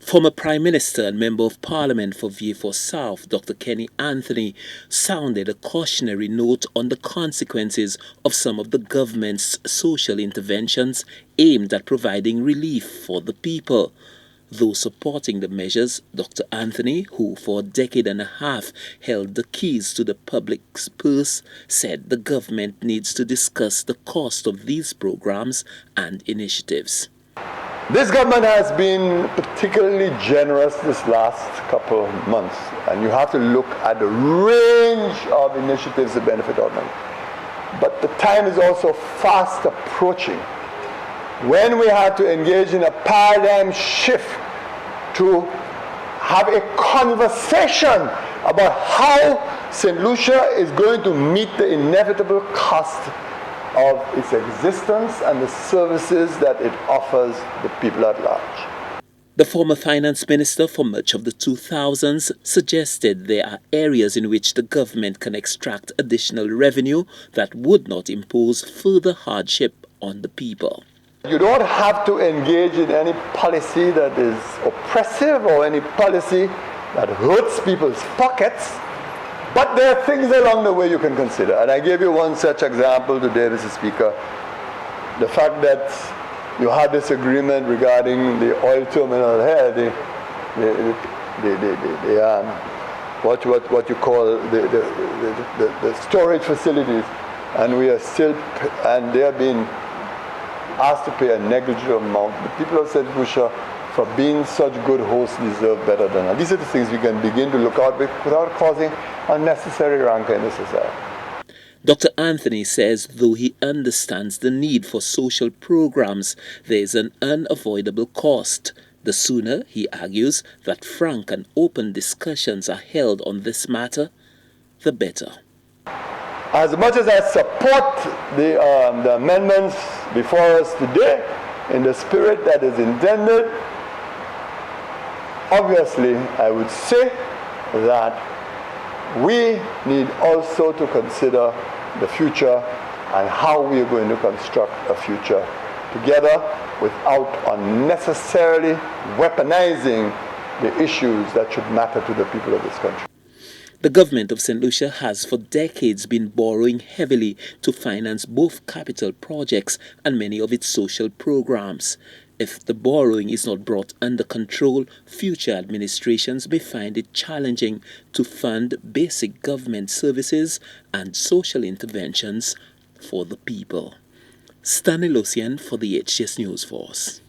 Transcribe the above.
Former Prime Minister and Member of Parliament for Vieux South, Dr. Kenny Anthony, sounded a cautionary note on the consequences of some of the government's social interventions aimed at providing relief for the people. Though supporting the measures, Dr. Anthony, who for a decade and a half held the keys to the public's purse, said the government needs to discuss the cost of these programs and initiatives. This government has been particularly generous this last couple of months, and you have to look at the range of initiatives that benefit ordinary. But the time is also fast approaching when we have to engage in a paradigm shift to have a conversation about how St. Lucia is going to meet the inevitable cost of its existence and the services that it offers the people at large. The former finance minister for much of the 2000s suggested there are areas in which the government can extract additional revenue that would not impose further hardship on the people. You don't have to engage in any policy that is oppressive or any policy that hurts people's pockets. But there are things along the way you can consider. And I gave you one such example today, Mr. Speaker. The fact that you had this agreement regarding the oil terminal here, what you call the storage facilities, and we are still, and they are being asked to pay a negligible amount. The people have said, Lucia, for being such good hosts, deserve better than that. These are the things we can begin to look out with without causing unnecessary rancor in the society. Dr. Anthony says though he understands the need for social programs, there is an unavoidable cost. The sooner, he argues, that frank and open discussions are held on this matter, the better. As much as I support the amendments before us today, in the spirit that is intended, obviously, I would say that we need also to consider the future and how we are going to construct a future together without unnecessarily weaponizing the issues that should matter to the people of this country. The government of St. Lucia has for decades been borrowing heavily to finance both capital projects and many of its social programs. If the borrowing is not brought under control, future administrations may find it challenging to fund basic government services and social interventions for the people. Stanley Lucian for the HGS News Force.